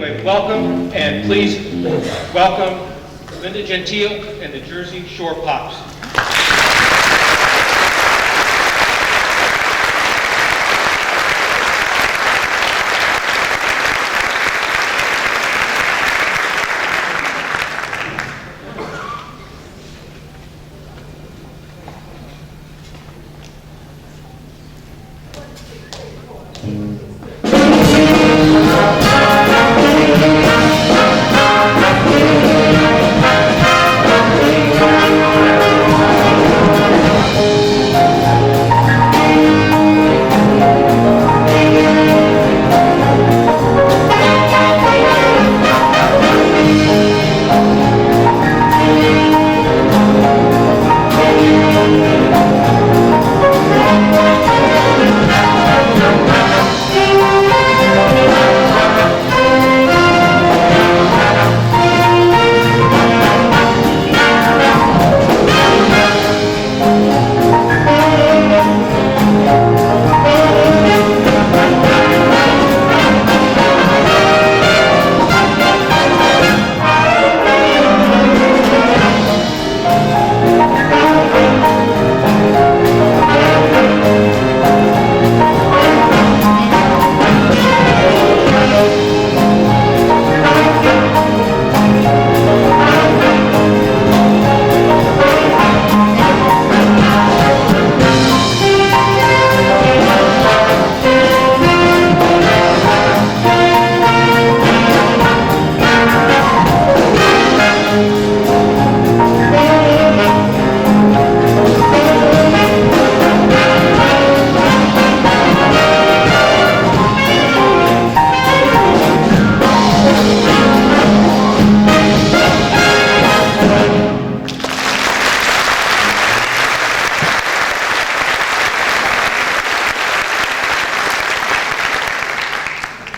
anyway, welcome, and please welcome Linda Gentile and the Jersey Shore Pops.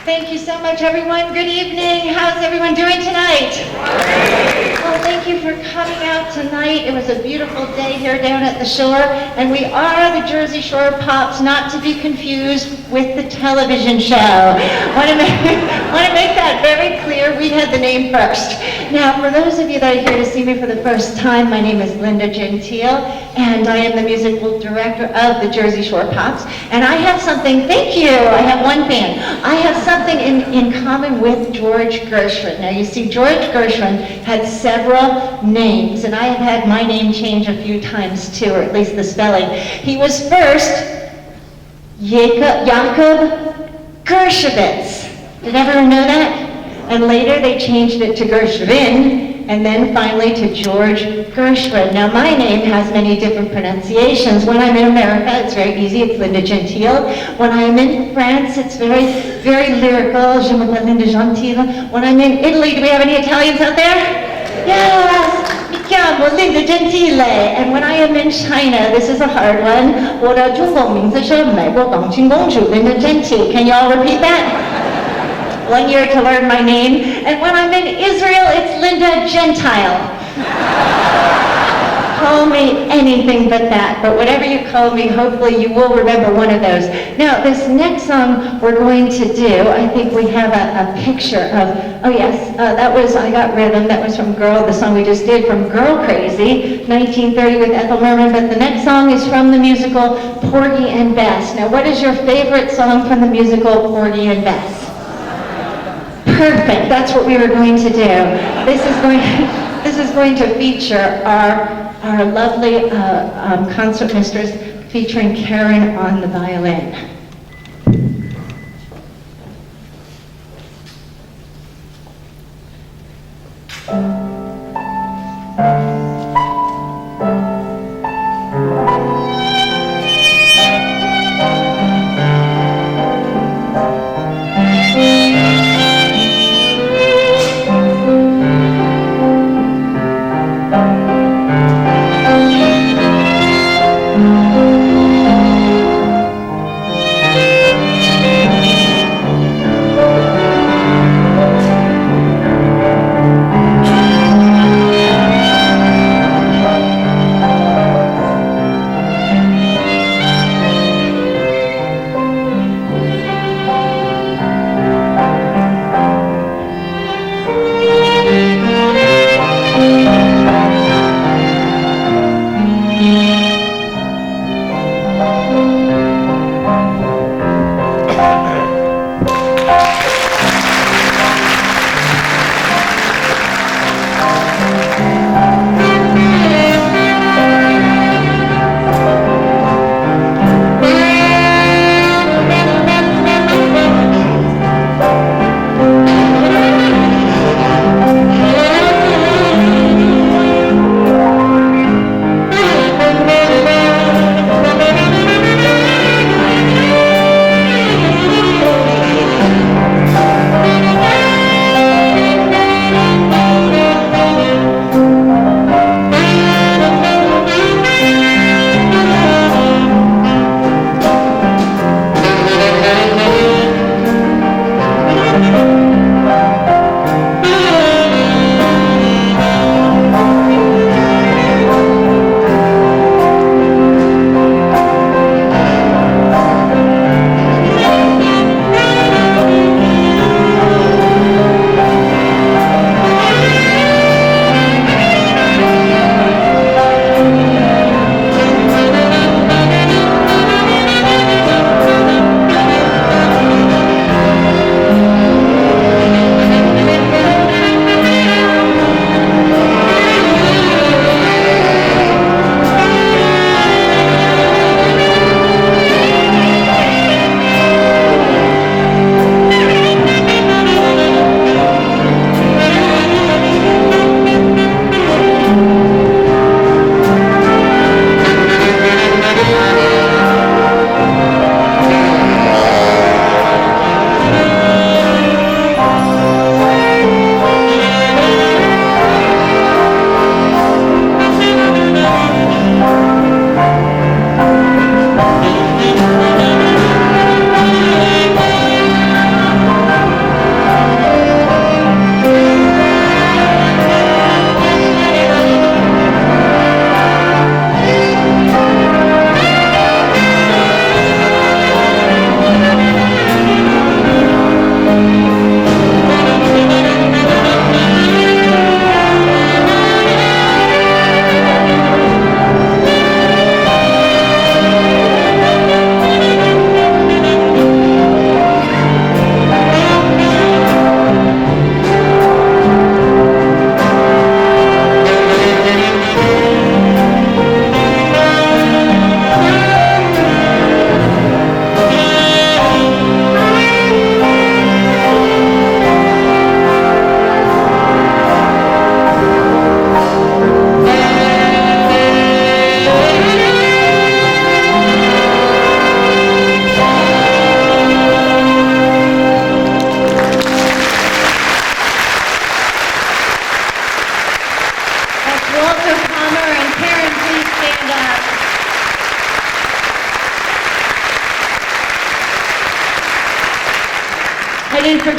Thank you so much, everyone. Good evening. How's everyone doing tonight? Well, thank you for coming out tonight. It was a beautiful day here down at the shore, and we are the Jersey Shore Pops, not to be confused with the television show. Want to make that very clear. We had the name first. Now, for those of you that are here to see me for the first time, my name is Linda Gentile, and I am the musical director of the Jersey Shore Pops. And I have something, thank you, I have one fan. I have something in common with George Gershwin. Now, you see, George Gershwin had several names, and I have had my name change a few times too, or at least the spelling. He was first Jakob Gershwitz. Did everyone know that? And later they changed it to Gershwin, and then finally to George Gershwin. Now my name has many different pronunciations. When I'm in America, it's very easy, it's Linda Gentile. When I'm in France, it's very, very lyrical, je m'appelle Linda Gentile. When I'm in Italy, do we have any Italians out there? Yes, mi chiamo Linda Gentile. And when I am in China, this is a hard one. 我的中文名字是美国港青公主 Linda Gentile. Can you all repeat that? 1 year to learn my name. And when I'm in Israel, it's Linda Gentile. Call me anything but that. But whatever you call me, hopefully you will remember one of those. Now, this next song we're going to do, I think we have a picture of, oh yes, that was I Got Rhythm. That was from Girl, the song we just did from Girl Crazy, 1930 with Ethel Merman. But the next song is from the musical Porgy and Bess. Now, what is your favorite song from the musical Porgy and Bess? Perfect, that's what we were going to do. This is going to feature our lovely concert mistress featuring Karen on the violin.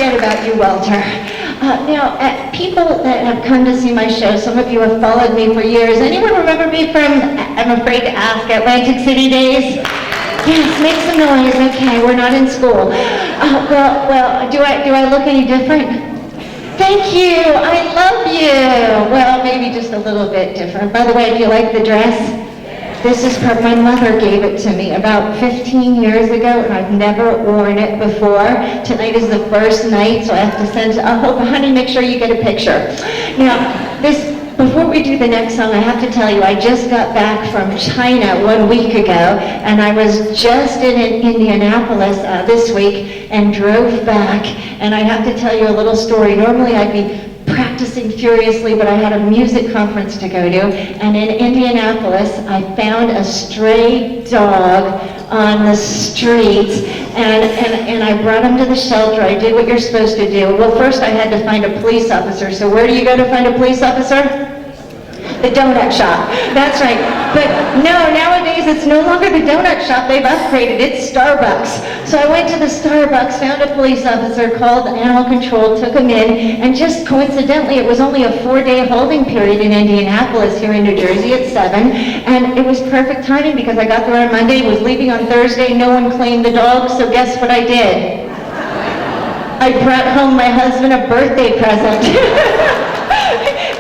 forget about you, Walter. Now, people that have come to see my show, some of you have followed me for years. Anyone remember me from, I'm afraid to ask, Atlantic City days? Yes, make some noise. Okay, we're not in school. Well, do I look any different? Thank you. I love you. Well, maybe just a little bit different. By the way, do you like the dress? This is my mother gave it to me about 15 years ago, and I've never worn it before. Tonight is the first night, so I have to send, honey, make sure you get a picture. Now, before we do the next song, I have to tell you, I just got back from China 1 week ago, and I was just in Indianapolis this week and drove back, and I have to tell you a little story. Normally I'd be practicing furiously, but I had a music conference to go to, and in Indianapolis, I found a stray dog on the streets, and I brought him to the shelter. I did what you're supposed to do. Well, first I had to find a police officer. So where do you go to find a police officer? The donut shop. That's right. But no, nowadays it's no longer the donut shop. They've upgraded. It's Starbucks. So I went to the Starbucks, found a police officer, called animal control, took him in, and just coincidentally, it was only a 4-day holding period in Indianapolis here in New Jersey at 7, and it was perfect timing because I got there on Monday, was leaving on Thursday, no one claimed the dog, so guess what I did? I brought home my husband a birthday present.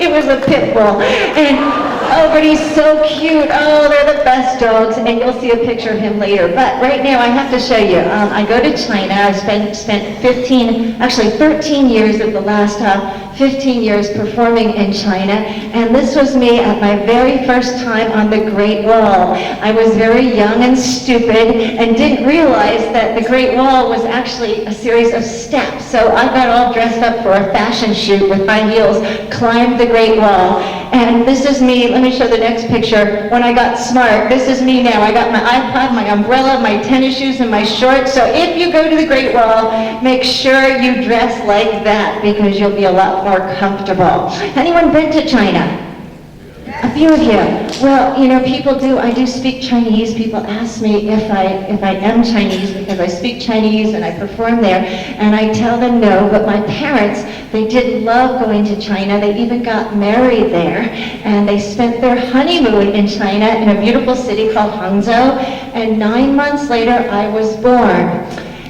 It was a pit bull, and but he's so cute. Oh, they're the best dogs, and you'll see a picture of him later. But right now, I have to show you. I go to China. I spent 13 years of the last 15 years performing in China, and this was me at my very first time on the Great Wall. I was very young and stupid and didn't realize that the Great Wall was actually a series of steps. So I got all dressed up for a fashion shoot with high heels, climbed the Great Wall, and this is me. Let me show the next picture. When I got smart, this is me now. I got my iPod, my umbrella, my tennis shoes, and my shorts. So if you go to the Great Wall, make sure you dress like that because you'll be a lot more comfortable. Anyone been to China? A few of you. Well, you know, I do speak Chinese. People ask me if I am Chinese because I speak Chinese and I perform there, and I tell them no, but my parents, they did love going to China. They even got married there, and they spent their honeymoon in China in a beautiful city called Hangzhou, and 9 months later, I was born.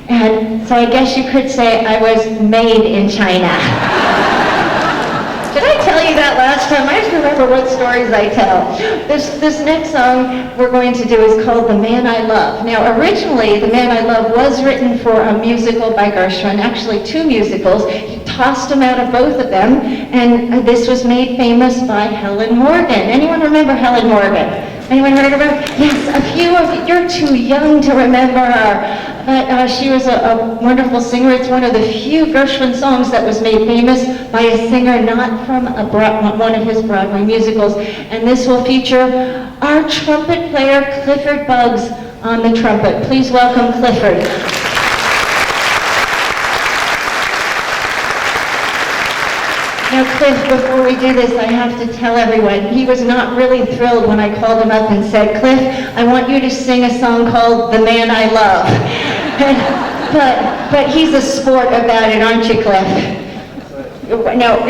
And so I guess you could say I was made in China. Did I tell you that last time? I just remember what stories I tell. This next song we're going to do is called The Man I Love. Now, originally, The Man I Love was written for a musical by Gershwin, actually 2 musicals. He tossed them out of both of them, and this was made famous by Helen Morgan. Anyone remember Helen Morgan? Anyone heard of her? Yes, a few of you. You're too young to remember her. But she was a wonderful singer. It's one of the few Gershwin songs that was made famous by a singer not from one of his Broadway musicals. And this will feature our trumpet player, Clifford Buggs, on the trumpet. Please welcome Clifford. Now, Cliff, before we do this, I have to tell everyone, he was not really thrilled when I called him up and said, Cliff, I want you to sing a song called The Man I Love. But he's a sport about it, aren't you, Cliff? No.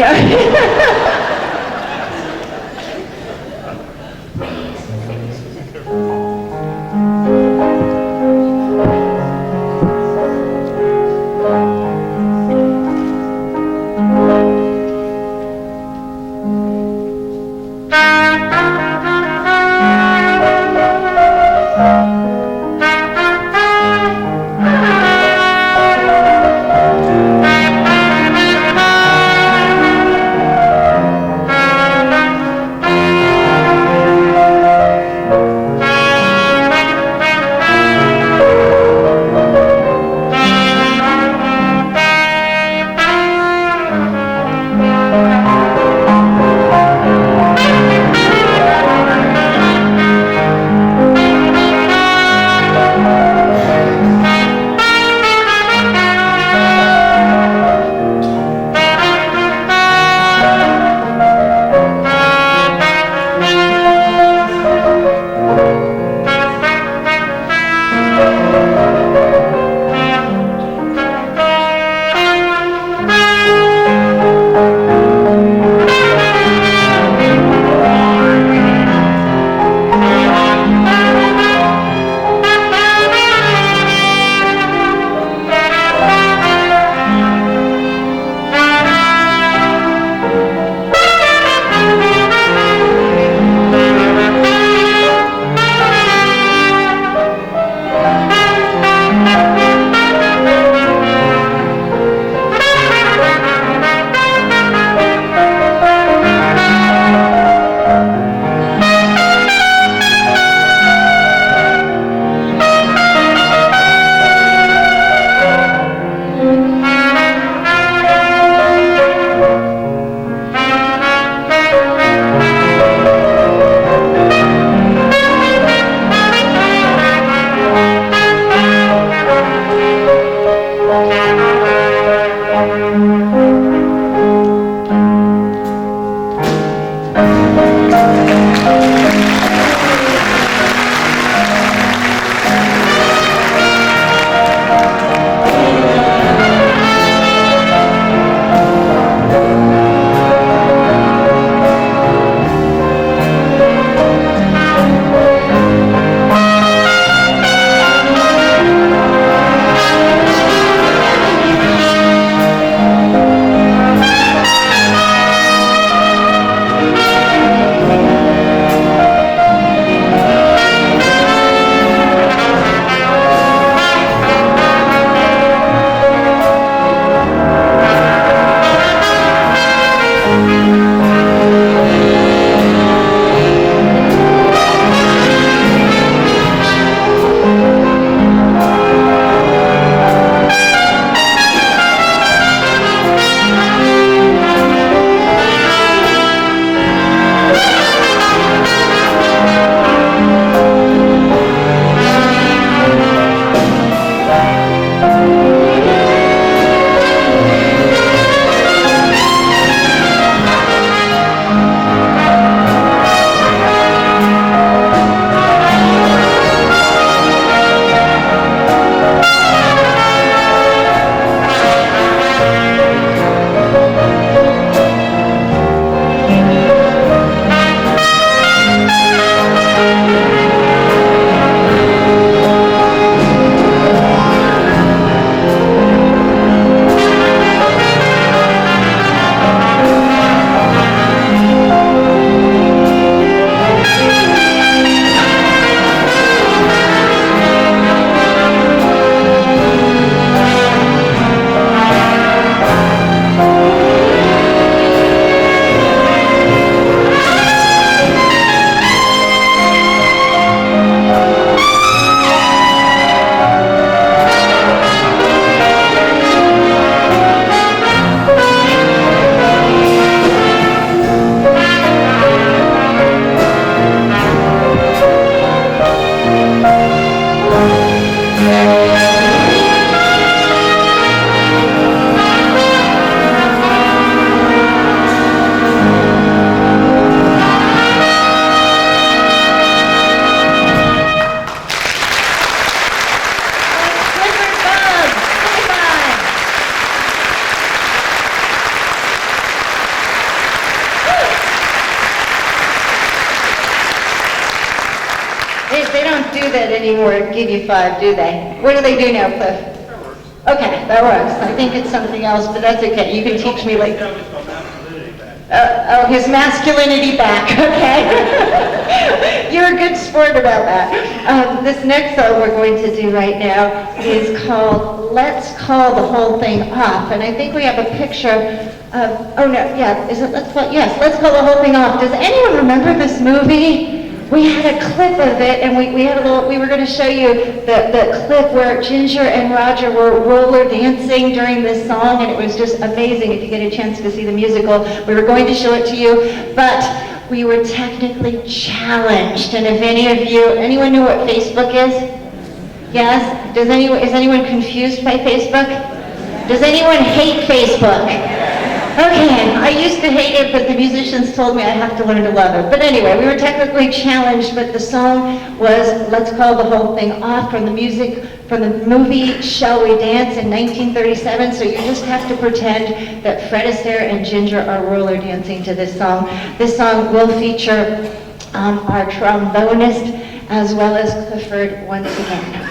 do that anymore and give you 5, do they? What do they do now, Cliff? Okay, that works. I think it's something else, but that's okay. You can teach me later. His masculinity back, okay? You're a good sport about that. This next song we're going to do right now is called Let's Call the Whole Thing Off. And I think we have a picture of, oh no, yeah, is it Let's Call, yes, Let's Call the Whole Thing Off. Does anyone remember this movie? We had a clip of it, and we had a little, we were going to show you the clip where Ginger and Roger were roller dancing during this song, and it was just amazing if you get a chance to see the musical. We were going to show it to you, but we were technically challenged. And if anyone know what Facebook is? Yes? Is anyone confused by Facebook? Does anyone hate Facebook? Okay, I used to hate it, but the musicians told me I have to learn to love it. But anyway, we were technically challenged, but the song was Let's Call the Whole Thing Off from the movie Shall We Dance in 1937, so you just have to pretend that Fred Astaire and Ginger are roller dancing to this song. This song will feature our trombonist as well as Clifford once again.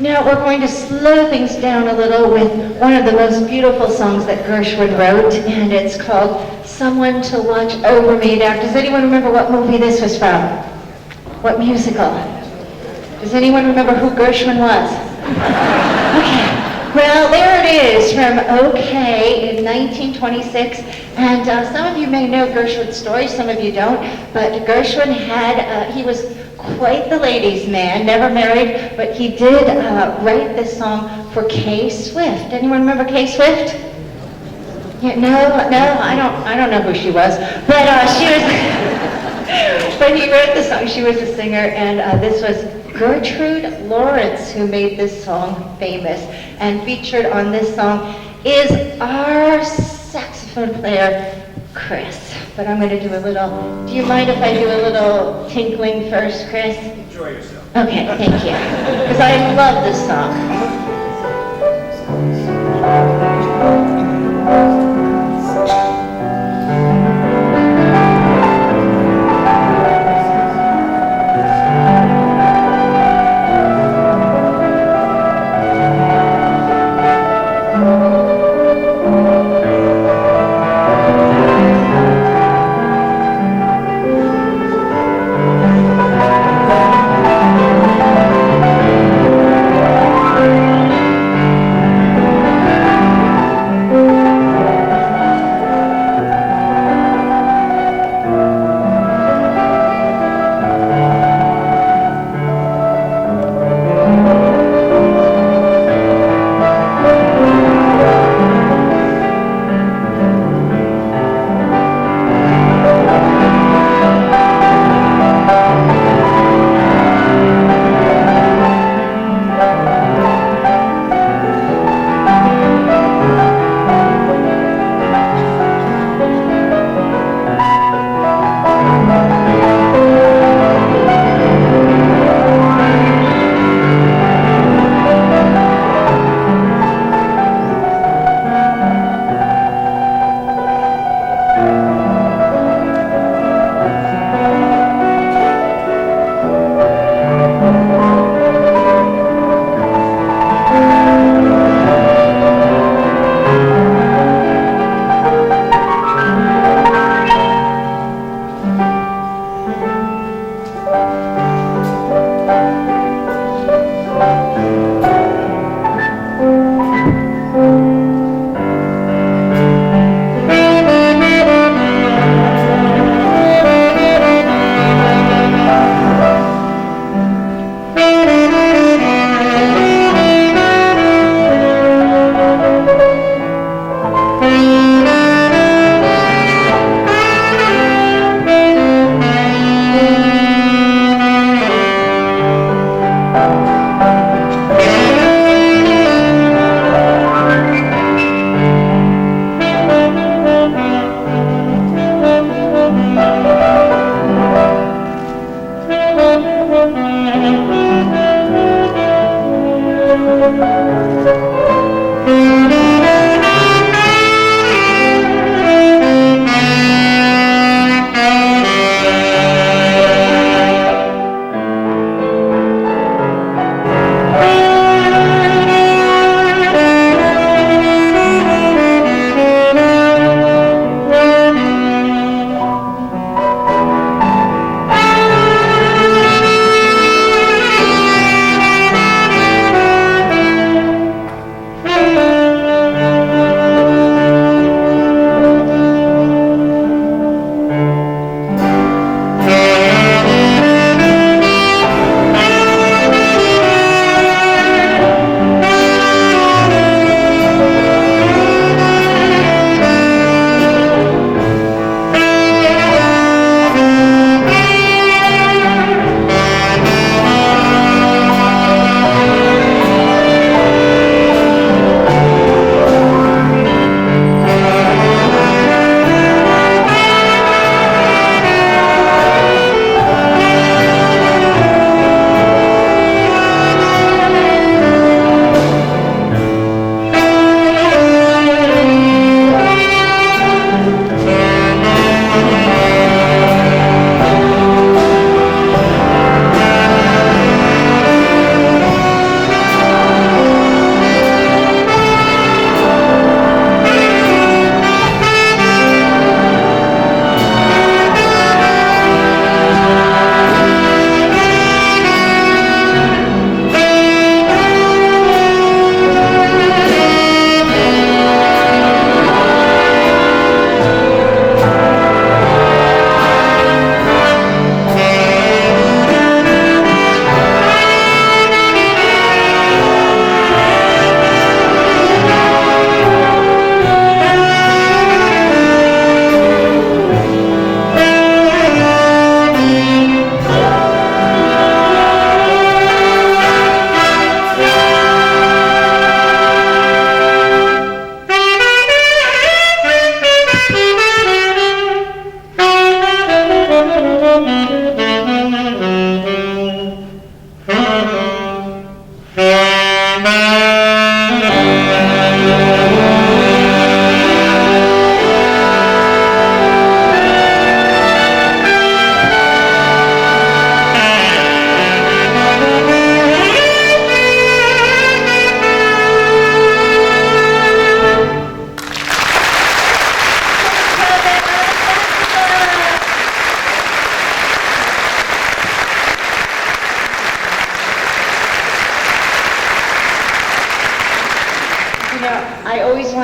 Now we're going to slow things down a little with one of the most beautiful songs that Gershwin wrote, and it's called Someone to Watch Over Me. Now, does anyone remember what movie this was from? What musical? Does anyone remember who Gershwin was? Okay. Well, there it is from OK in 1926. And some of you may know Gershwin's story, some of you don't. But Gershwin he was quite the ladies' man, never married, but he did write this song for Kay Swift. Anyone remember Kay Swift? Yeah, no, I don't know who she was, but she was. But he wrote the song. She was a singer, and this was Gertrude Lawrence who made this song famous. And featured on this song is our saxophone player, Chris. But I'm going to do a little. Do you mind if I do a little tinkling first, Chris? Enjoy yourself. Okay, thank you. Because I love this song.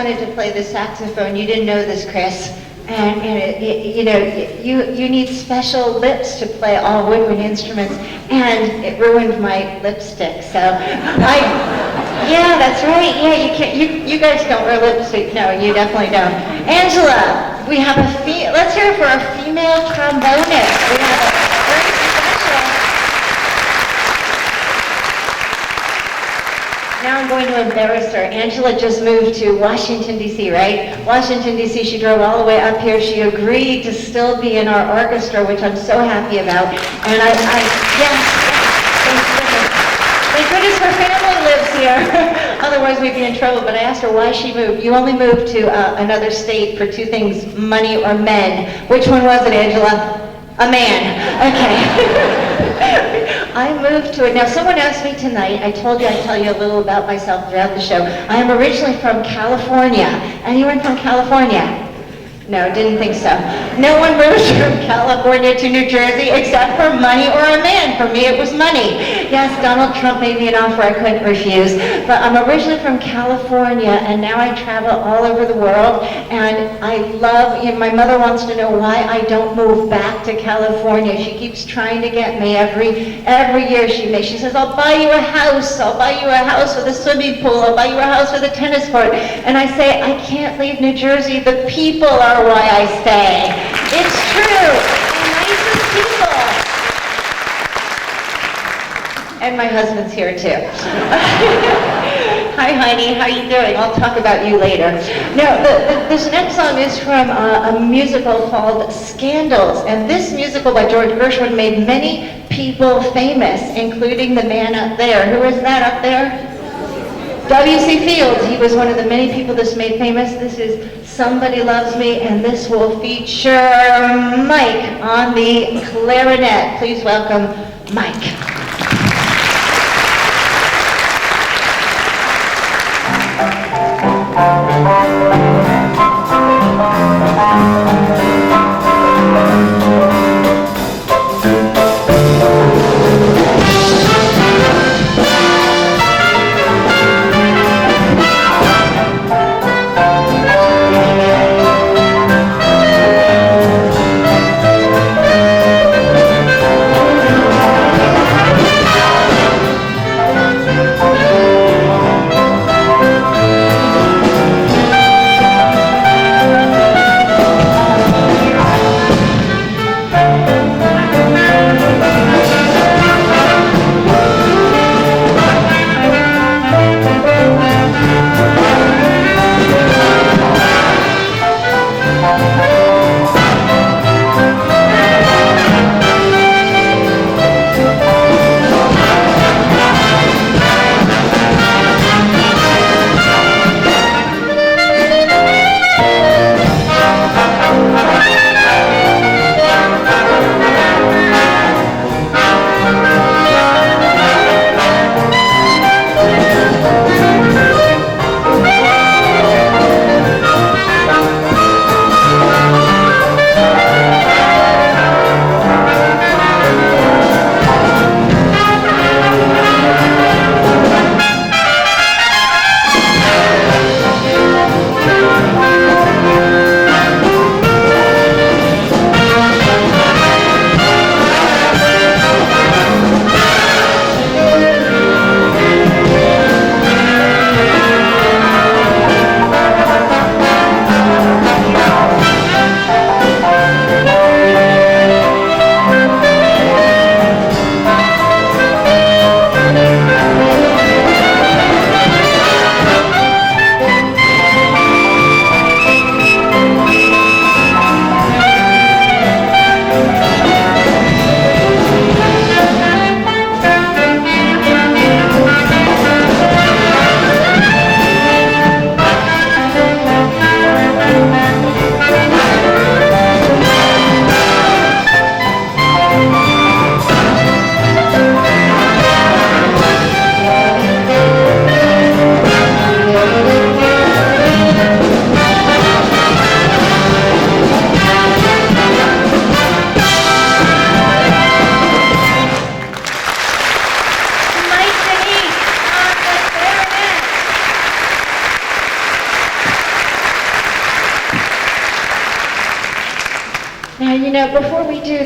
wanted to play the saxophone. You didn't know this, Chris. And you need special lips to play all woodwind instruments, and it ruined my lipstick. So yeah, that's right. Yeah, you can't. You guys don't wear lipstick. No, you definitely don't. Angela, we have let's hear it for our female trombonist. We have a very special. Now I'm going to embarrass her. Angela just moved to Washington, D.C., right? Washington, D.C., she drove all the way up here. She agreed to still be in our orchestra, which I'm so happy about. And yes, thank goodness her family lives here. Otherwise, we'd be in trouble. But I asked her why she moved. You only moved to another state for two things, money or men. Which one was it, Angela? A man. Okay. I moved to it. Now, someone asked me tonight, I told you I'd tell you a little about myself throughout the show. I am originally from California. Anyone from California? No, didn't think so. No one moves from California to New Jersey except for money or a man. For me, it was money. Yes, Donald Trump made me an offer I couldn't refuse. But I'm originally from California, and now I travel all over the world. And I love, my mother wants to know why I don't move back to California. She keeps trying to get me every year. She says, I'll buy you a house. I'll buy you a house with a swimming pool. I'll buy you a house with a tennis court. And I say, I can't leave New Jersey. The people are why I stay. It's true. The nicest people. And my husband's here too. Hi, honey. How you doing? I'll talk about you later. Now, this next song is from a musical called Scandals. And this musical by George Gershwin made many people famous, including the man up there. Who is that up there? W.C. Fields. He was one of the many people this made famous. This is Somebody Loves Me, and this will feature Mike on the clarinet. Please welcome Mike.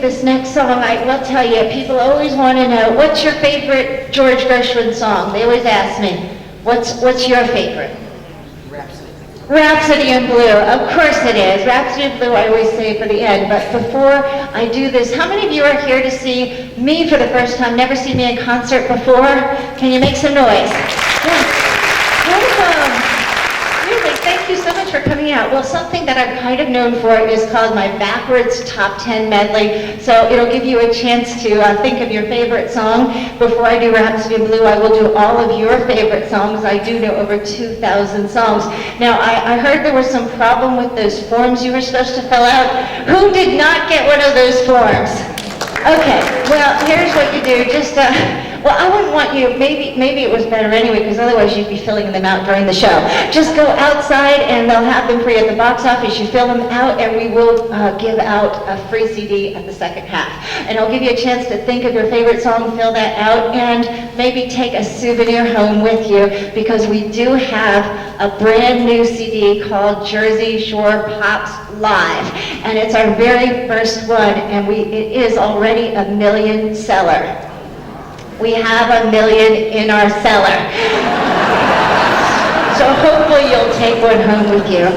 this next song, I will tell you, people always want to know, what's your favorite George Gershwin song? They always ask me, what's your favorite? Rhapsody in Blue, of course it is. Rhapsody in Blue I always say for the end, but before I do this, how many of you are here to see me for the first time, never seen me in concert before? Can you make some noise? Yeah. Welcome. Really, thank you so much for coming out. Well, something that I'm kind of known for is called my backwards top 10 medley. So it'll give you a chance to think of your favorite song. Before I do Rhapsody in Blue, I will do all of your favorite songs. I do know over 2,000 songs. Now, I heard there was some problem with those forms you were supposed to fill out. Who did not get one of those forms? Okay, well, here's what you do. Just, well, I wouldn't want you, maybe it was better anyway, because otherwise you'd be filling them out during the show. Just go outside and they'll have them for you at the box office. You fill them out and we will give out a free CD at the second half. And I'll give you a chance to think of your favorite song, fill that out, and maybe take a souvenir home with you, because we do have a brand new CD called Jersey Shore Pops Live. And it's our very first one, and it is already a million seller. We have 1 million in our cellar. So hopefully you'll take one home with you.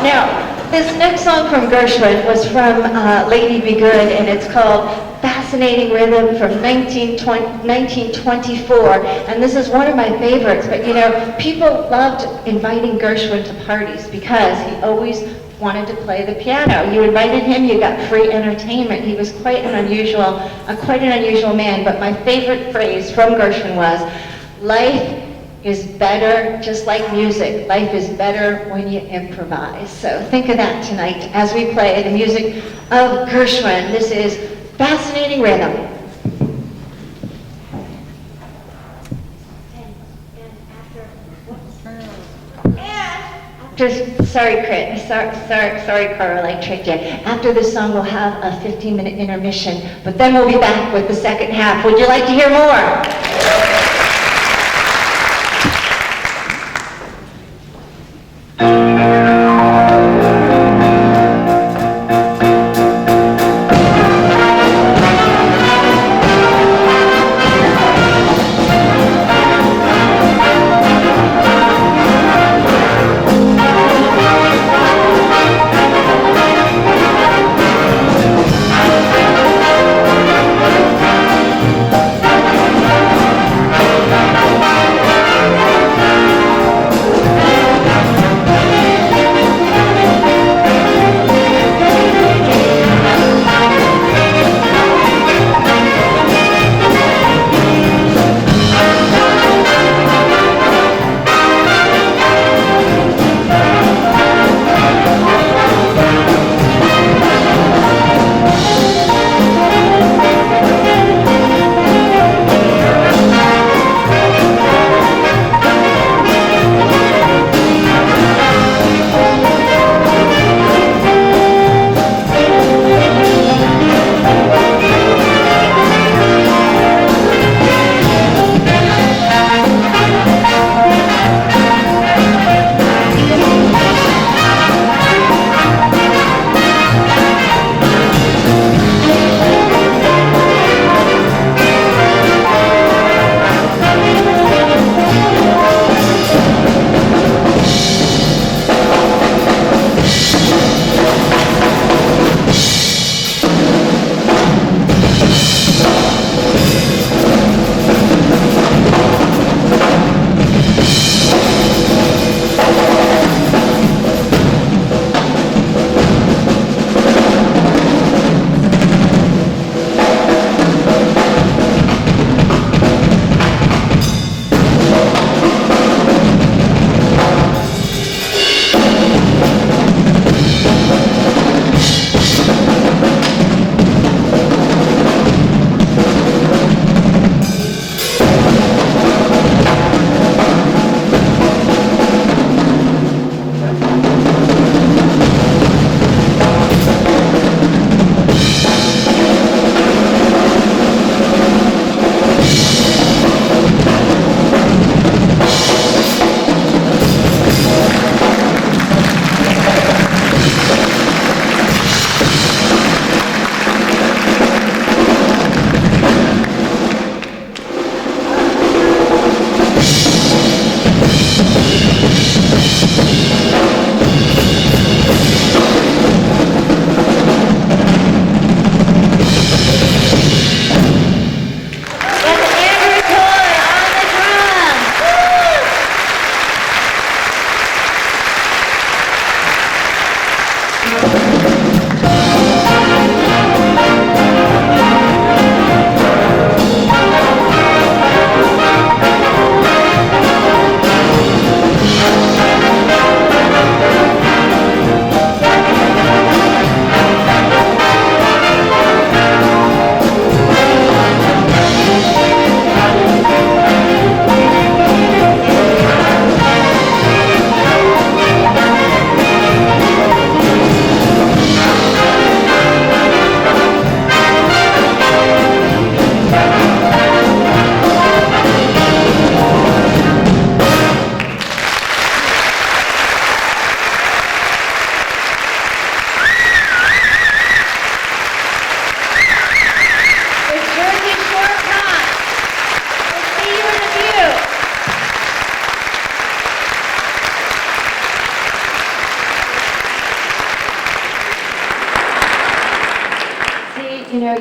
Now, this next song from Gershwin was from Lady Be Good, and it's called Fascinating Rhythm from 1924. And this is one of my favorites, but you know, people loved inviting Gershwin to parties because he always wanted to play the piano. You invited him, you got free entertainment. He was quite an unusual man. But my favorite phrase from Gershwin was, life is better, just like music. Life is better when you improvise. So think of that tonight as we play the music of Gershwin. This is Fascinating Rhythm. Sorry, Carl, I tricked you. After this song, we'll have a 15-minute intermission, but then we'll be back with the second half. Would you like to hear more?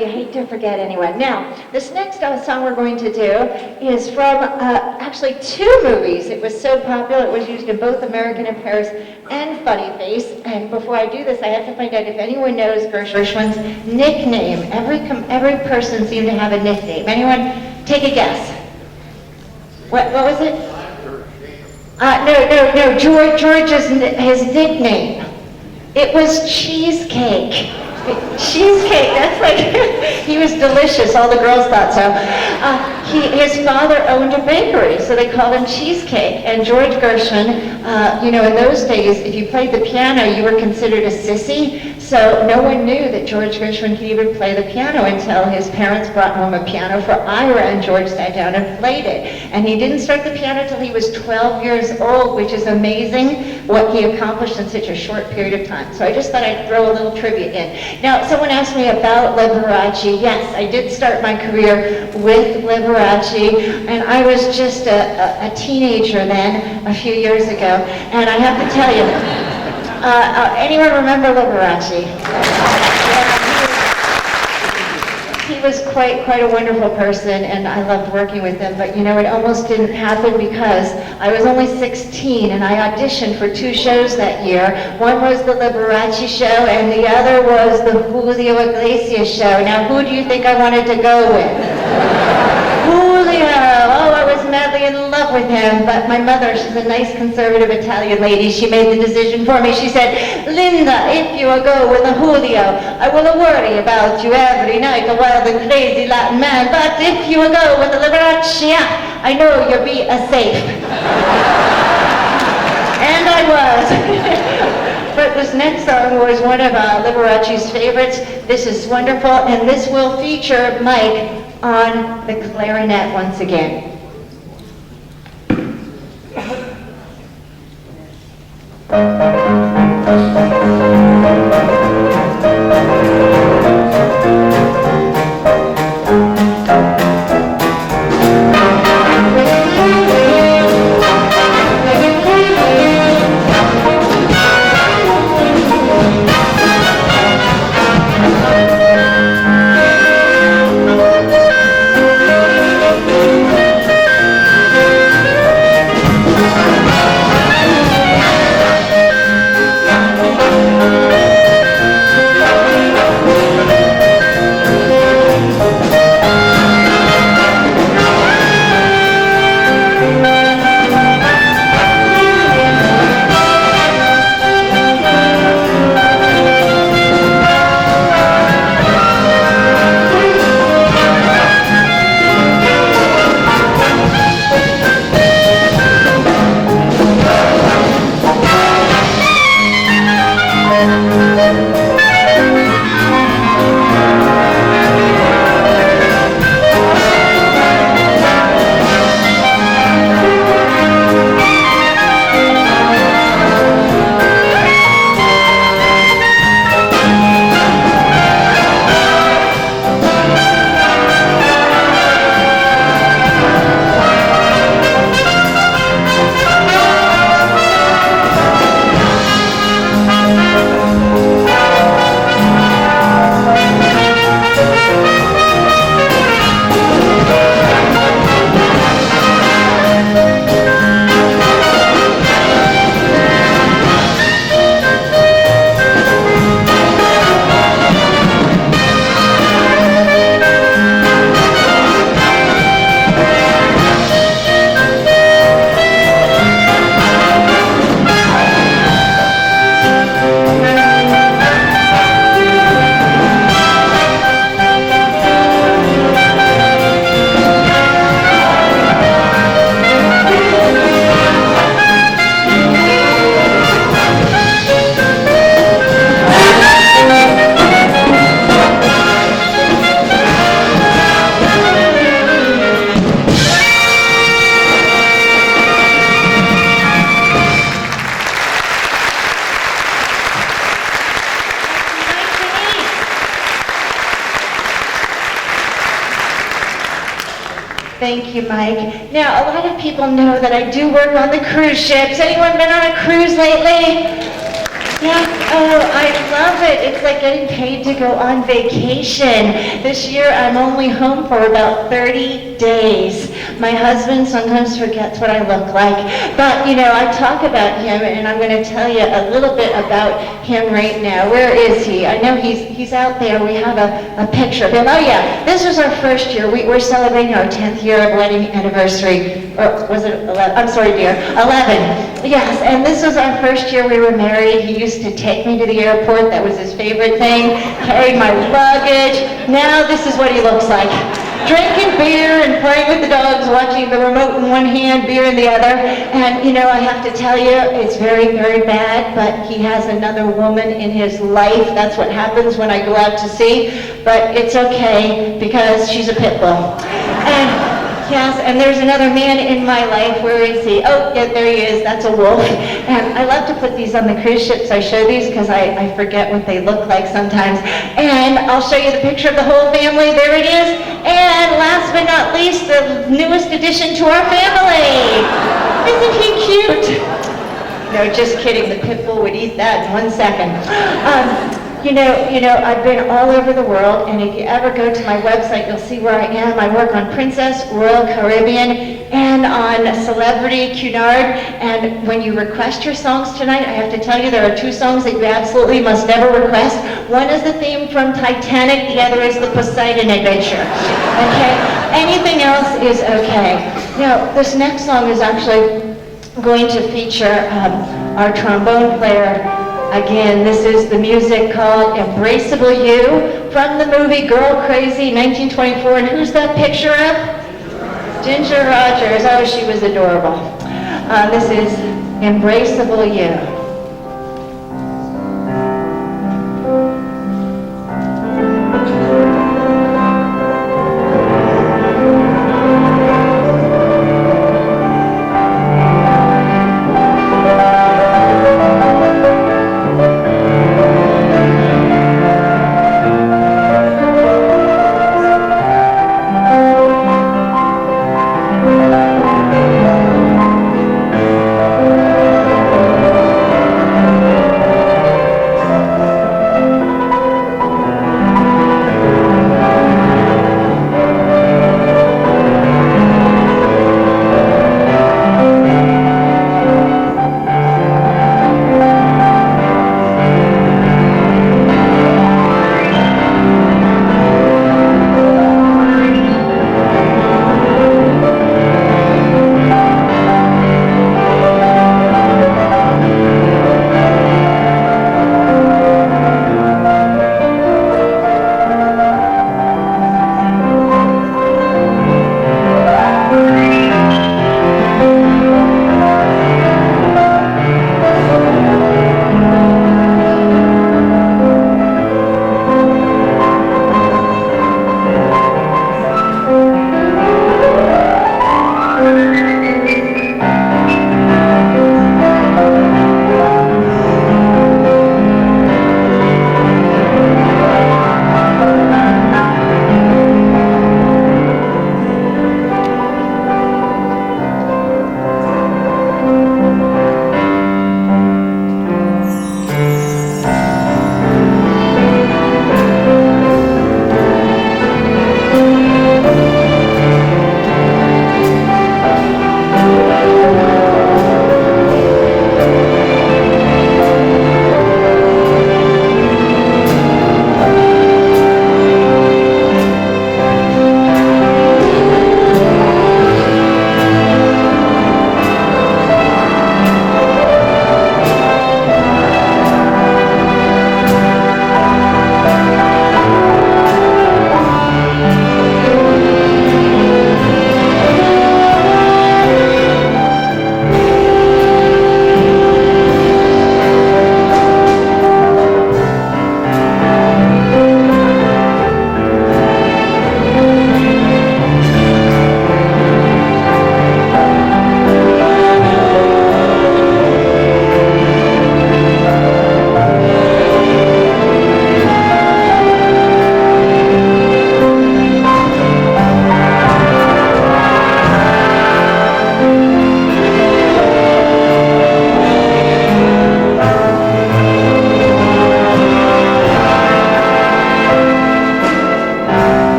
you hate to forget anyone. Now, this next song we're going to do is from actually 2 movies. It was so popular, it was used in both American in Paris and Funny Face. And before I do this, I have to find out if anyone knows Gershwin's nickname. Every person seemed to have a nickname. Anyone take a guess? What was it? No. George's his nickname. It was Cheesecake. Cheesecake, that's like, he was delicious, all the girls thought so. His father owned a bakery, so they called him Cheesecake. And George Gershwin, in those days, if you played the piano, you were considered a sissy, so no one knew that George Gershwin could even play the piano until his parents brought home a piano for Ira, and George sat down and played it. And he didn't start the piano till he was 12 years old, which is amazing what he accomplished in such a short period of time. So I just thought I'd throw a little tribute in. Now, someone asked me about Liberace. Yes, I did start my career with Liberace, and I was just a teenager then, a few years ago. And I have to tell you, anyone remember Liberace? He was quite a wonderful person, and I loved working with him, but it almost didn't happen because I was only 16 and I auditioned for 2 shows that year. One was the Liberace show and the other was the Julio Iglesias show. Now, who do you think I wanted to go with? Julio! Oh, I was madly in love with him, but my mother, she's a nice conservative Italian lady, she made the decision for me. She said, Linda, if you will go with the Julio, I will worry about you every night, a wild and crazy Latin man, but if you will go with the Liberace, I know you'll be safe. And I was. But this next song was one of Liberace's favorites. This is wonderful, and this will feature Mike on the clarinet once again. Thank you, Mike. Now, a lot of people know that I do work on the cruise ships. Anyone been on a cruise lately? Yeah, oh, I love it. It's like getting paid to go on vacation. This year, I'm only home for about 30 days. My husband sometimes forgets what I look like. But, I talk about him, and I'm going to tell you a little bit about him right now. Where is he? I know he's out there. We have a picture of him. Oh, yeah, this was our first year. We're celebrating our 10th year of wedding anniversary. Or was it 11? I'm sorry, dear. 11. Yes, and this was our first year we were married. He used to take me to the airport. That was his favorite thing. Carried my luggage. Now this is what he looks like. Drinking beer and playing with the dogs, watching the remote in one hand, beer in the other. And, I have to tell you, it's very, very bad, but he has another woman in his life. That's what happens when I go out to sea. But it's okay, because she's a pit bull. Yes, and there's another man in my life. Where is he? Oh, yeah, there he is. That's a wolf. And I love to put these on the cruise ships. I show these because I forget what they look like sometimes. And I'll show you the picture of the whole family. There it is. And last but not least, the newest addition to our family. Isn't he cute? No, just kidding. The pit bull would eat that in 1 second. I've been all over the world, and if you ever go to my website, you'll see where I am. I work on Princess, Royal Caribbean, and on Celebrity Cunard. And when you request your songs tonight, I have to tell you there are 2 songs that you absolutely must never request. One is the theme from Titanic, the other is the Poseidon Adventure. Okay? Anything else is okay. Now, this next song is actually going to feature our trombone player. Again, this is the music called Embraceable You from the movie Girl Crazy, 1924. And who's that picture of? Ginger Rogers. Oh, she was adorable. This is Embraceable You.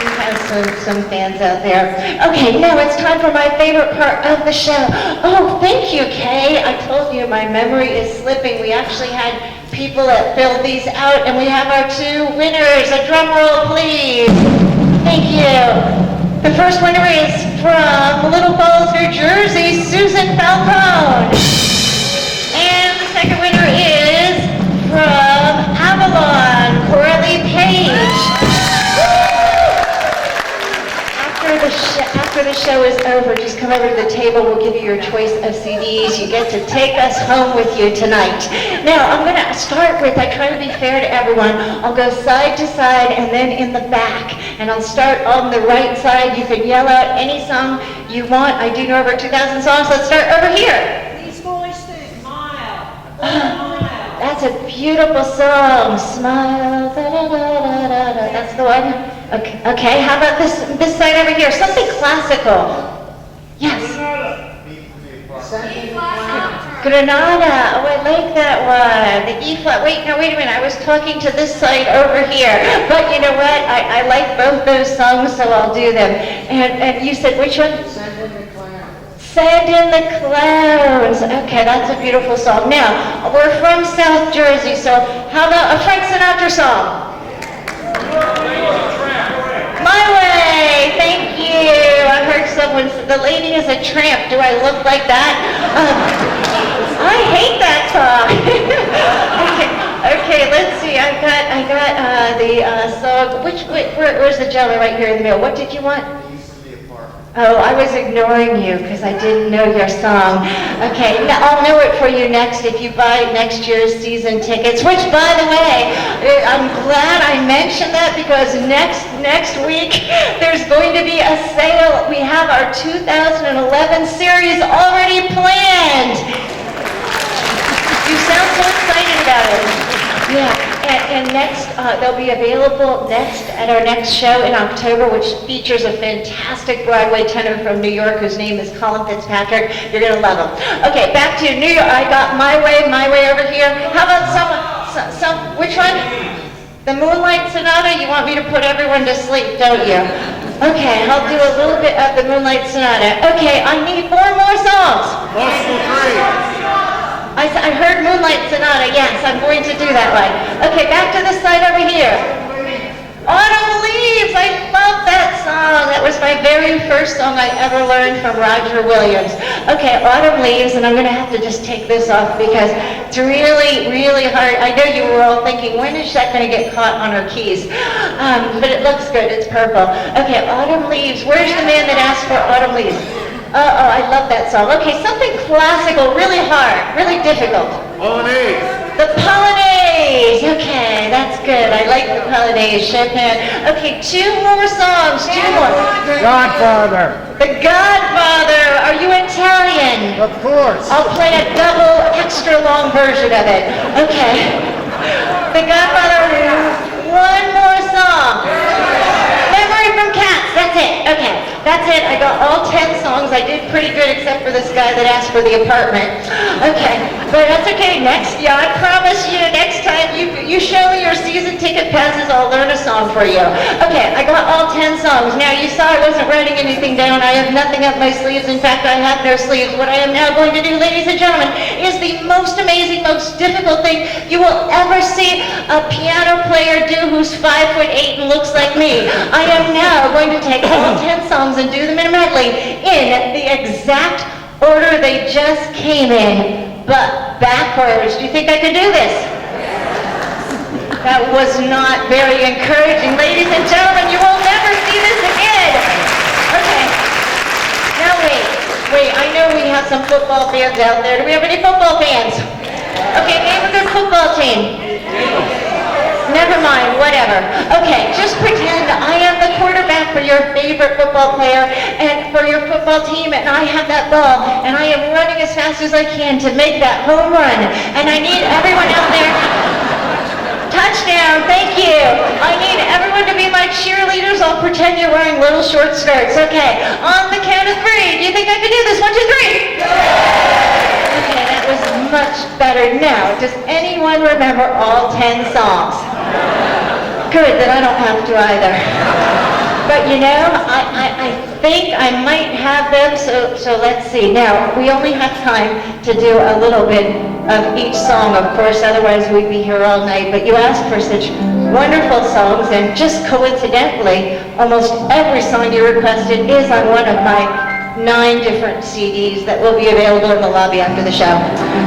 We have some fans out there. Okay, now it's time for my favorite part of the show. Oh, thank you, Kay. I told you my memory is slipping. We actually had people that filled these out, and we have our two winners. A drum roll, please. Thank you. The first winner is from Little Falls, New Jersey, Susan Falcone. And the second winner is from Avalon, Coralie Page. After the show is over, just come over to the table. We'll give you your choice of CDs. You get to take us home with you tonight. Now, I'm going to start with, I try to be fair to everyone. I'll go side to side and then in the back. And I'll start on the right side. You can yell out any song you want. I do know over 2,000 songs. Let's start over here. These boys sing Smile. Smile. That's a beautiful song. Smile. Da, da, da, da, da, da. That's the one. Okay, how about this side over here? Something classical. Yes. Granada. Oh, I like that one. The E flat. Wait a minute. I was talking to this side over here. But you know what? I like both those songs, so I'll do them. And you said which one? Send in the Clowns. Send in the Clowns. Okay, that's a beautiful song. Now, we're from South Jersey, so how about a Frank Sinatra song? My Way, thank you. I heard someone, the lady is a tramp. Do I look like that? I hate that song. okay, let's see. I got the song. Where's the gentleman right here in the middle? What did you want? Oh, I was ignoring you because I didn't know your song. Okay, now I'll know it for you next if you buy next year's season tickets, which, by the way, I'm glad I mentioned that because next week there's going to be a sale. We have our 2011 series already planned. You sound so excited about it. Yeah. And next, they'll be available next at our next show in October, which features a fantastic Broadway tenor from New York whose name is Colin Fitzpatrick. You're going to love him. Okay, back to New York. I got My Way over here. How about which one? The Moonlight Sonata? You want me to put everyone to sleep, don't you? Okay, I'll do a little bit of the Moonlight Sonata. Okay, I need 4 more songs. I heard Moonlight Sonata, yes, I'm going to do that one. Okay, back to the side over here. Autumn Leaves, I love that song. That was my very first song I ever learned from Roger Williams. Okay, Autumn Leaves, and I'm going to have to just take this off because it's really, really hard. I know you were all thinking, when is that going to get caught on her keys? But it looks good, it's purple. Okay, Autumn Leaves, where's the man that asked for Autumn Leaves? Oh, I love that song. Okay, something classical, really hard, really difficult. Polonaise. The Polonaise. Okay, that's good. I like the Polonaise. Chopin. Okay, 2 more songs. 2 more. Godfather. The Godfather. Are you Italian? Of course. I'll play a double, extra long version of it. Okay. The Godfather. 1 more song. Memory from Cats. That's it. Okay. That's it. I got all 10 songs. I did pretty good except for this guy that asked for the apartment. Okay. But that's okay. Next, yeah, I promise you, next time you show me your season ticket passes, I'll learn a song for you. Okay, I got all 10 songs. Now, you saw I wasn't writing anything down. I have nothing up my sleeves. In fact, I have no sleeves. What I am now going to do, ladies and gentlemen, is the most amazing, most difficult thing you will ever see a piano player do who's 5'8" and looks like me. I am now going to take all 10 songs and do them in a medley in the exact order they just came in, but backwards. Do you think I could do this? That was not very encouraging. Ladies and gentlemen, you will never see this again. Okay. Now wait, I know we have some football fans out there. Do we have any football fans? Okay, name a good football team. Never mind, whatever. Okay, just pretend I am the quarterback for your favorite football player and for your football team, and I have that ball, and I am running as fast as I can to make that home run. And I need everyone out there. Touchdown, thank you. I need everyone to be my cheerleaders. I'll pretend you're wearing little short skirts. Okay, on the count of 3. Do you think I can do this? 1, 2, 3. Okay, that was much better. Now, does anyone remember all 10 songs? Good, then I don't have to either. But you know, I think I might have them, so let's see. Now, we only have time to do a little bit of each song, of course, otherwise we'd be here all night. But you asked for such wonderful songs, and just coincidentally, almost every song you requested is on one of my 9 different CDs that will be available in the lobby after the show.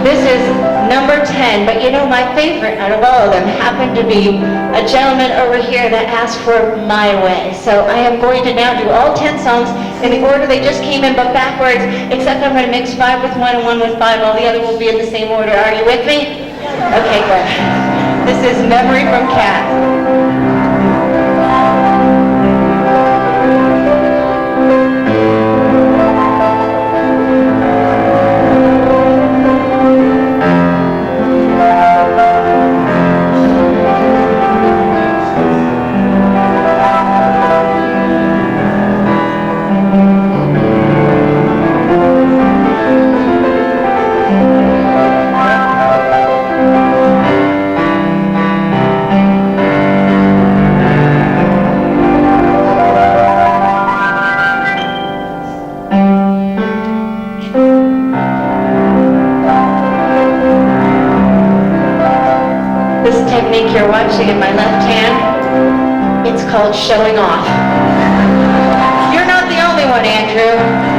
This is number 10, but you know, my favorite out of all of them happened to be a gentleman over here that asked for My Way. So I am going to now do all 10 songs in the order they just came in, but backwards, except I'm going to mix 5 with 1 and 1 with 5. All the other will be in the same order. Are you with me? Okay, good. This is Memory from Cat. You're watching in my left hand, it's called showing off. You're not the only one, Andrew.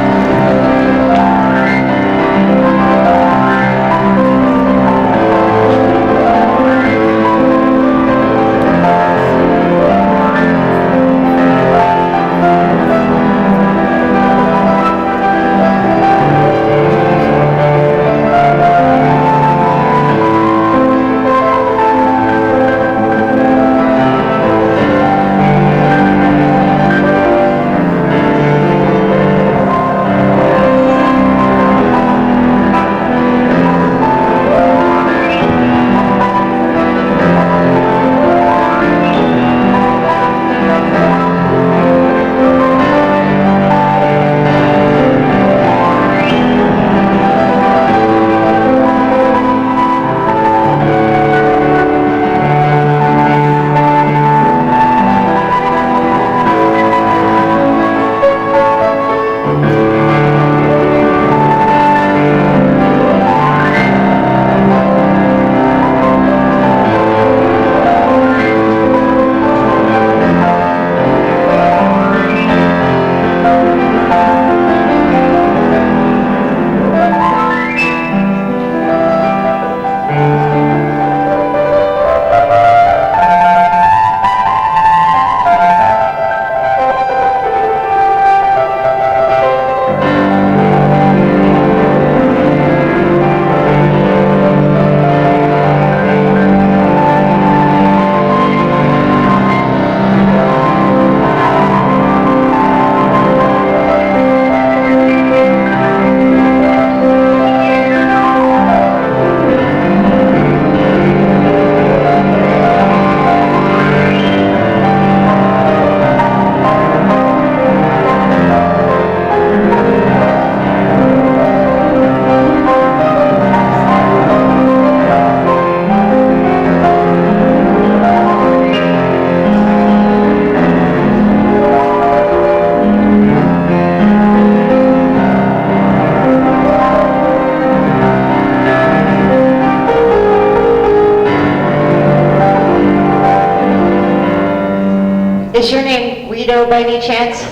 Is your name Guido by any chance?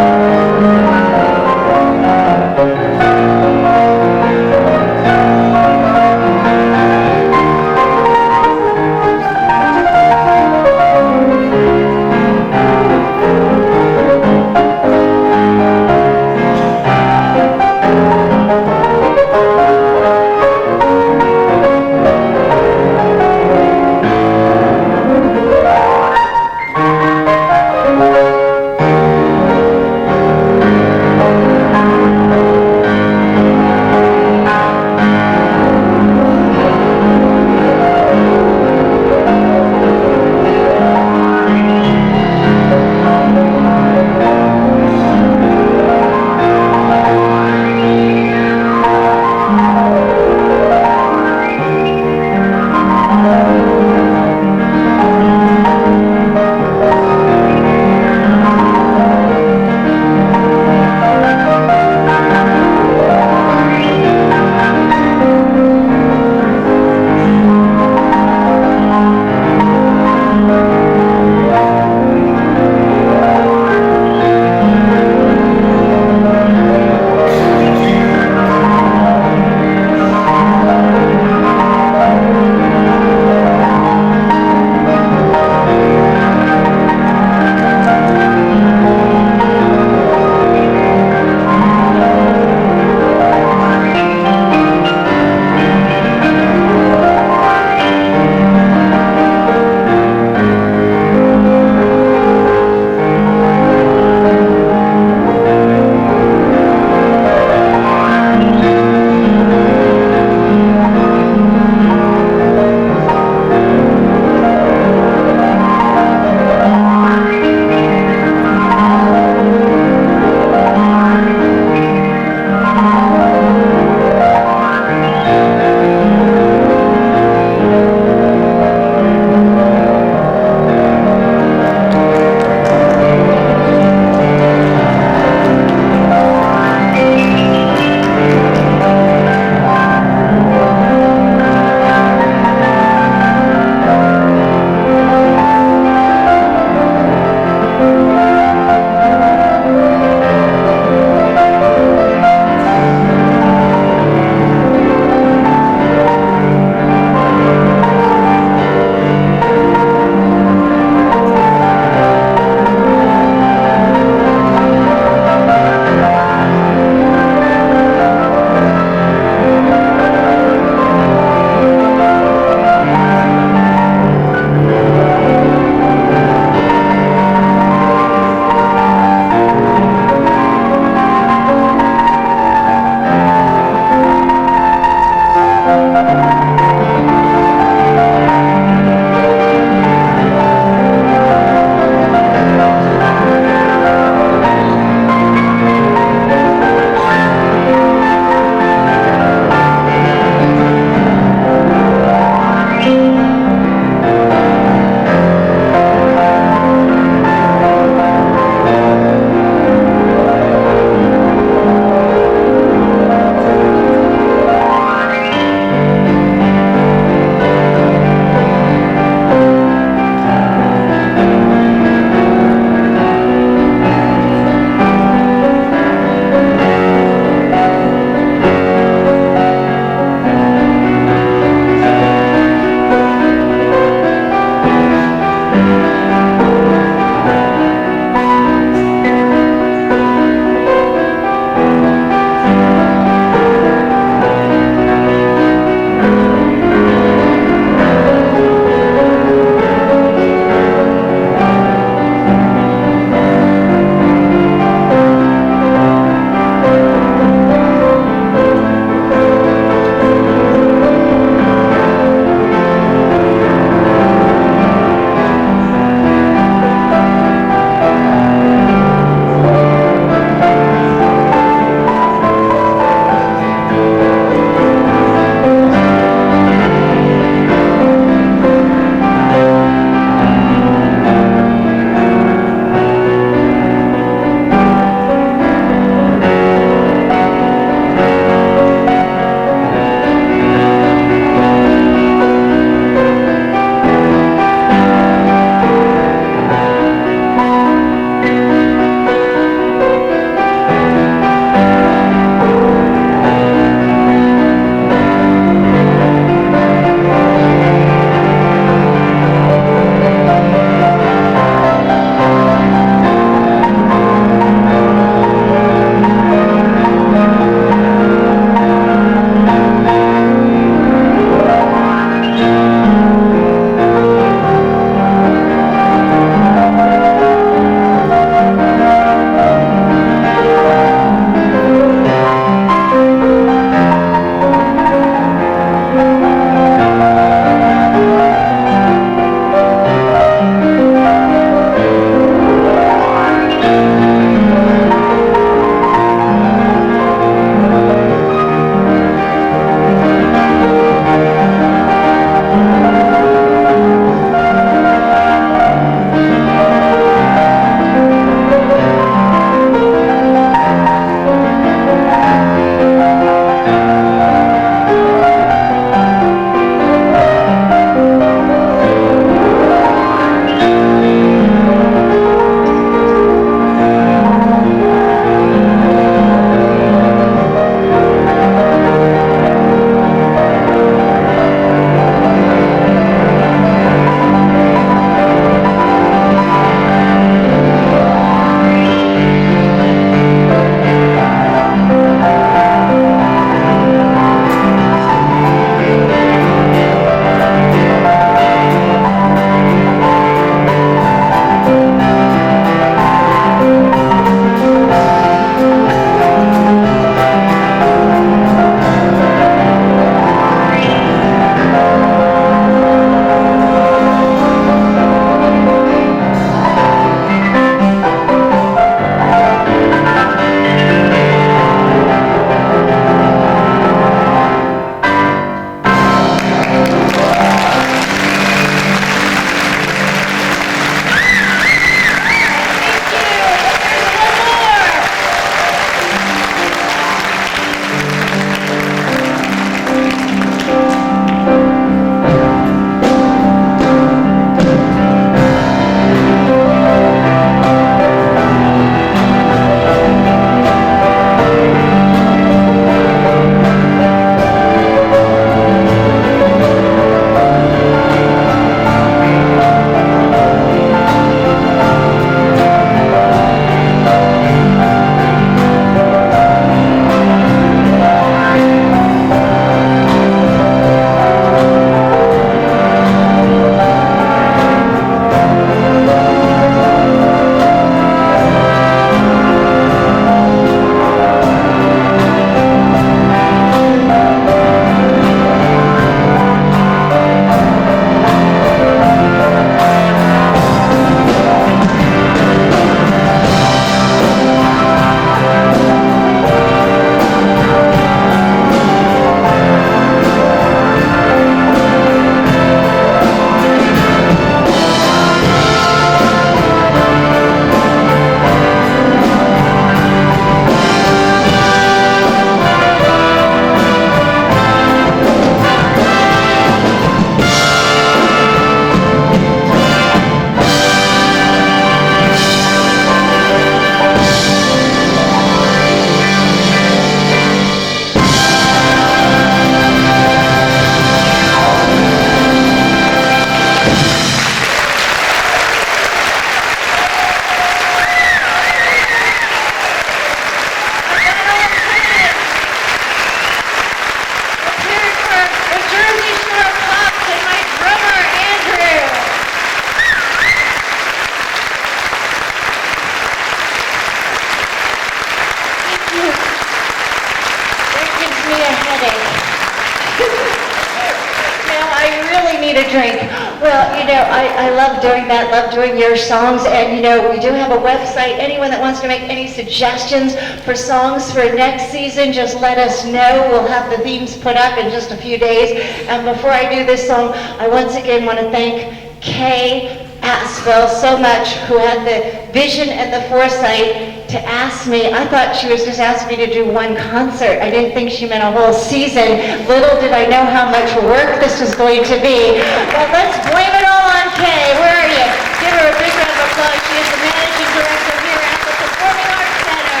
really need a drink. Well, I love doing that, love doing your songs, and we do have a website. Anyone that wants to make any suggestions for songs for next season, just let us know. We'll have the themes put up in just a few days. And before I do this song, I once again want to thank Kay Asville so much, who had the vision and the foresight to ask me. I thought she was just asking me to do one concert. I didn't think she meant a whole season. Little did I know how much work this was going to be. But let's blame it all on Kay. Where are you? Give her a big round of applause. She is the managing director here at the Performing Arts Center.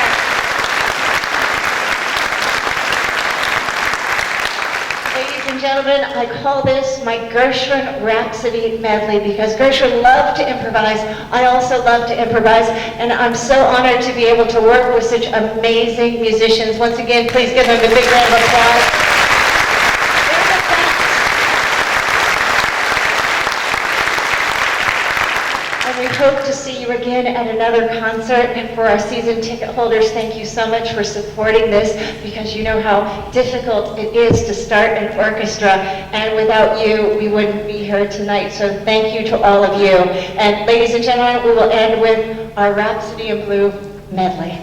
Ladies and gentlemen, I call this my Gershwin Rhapsody medley because Gershwin loved to improvise. I also love to improvise, and I'm so honored to be able to work with such amazing musicians. Once again, please give them a big round of applause. We hope to see you again at another concert. And for our season ticket holders, thank you so much for supporting this, because you know how difficult it is to start an orchestra, and without you, we wouldn't be here tonight. So thank you to all of you. And ladies and gentlemen, we will end with our Rhapsody in Blue medley.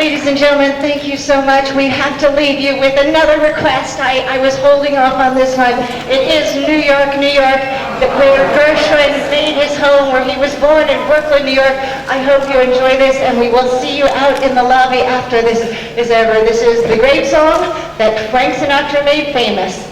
Ladies and gentlemen, thank you so much. We have to leave you with another request. I was holding off on this one. It is New York, New York, where Gershwin made his home, where he was born in Brooklyn, New York. I hope you enjoy this, and we will see you out in the lobby after this is over. This is the great song that Frank Sinatra made famous.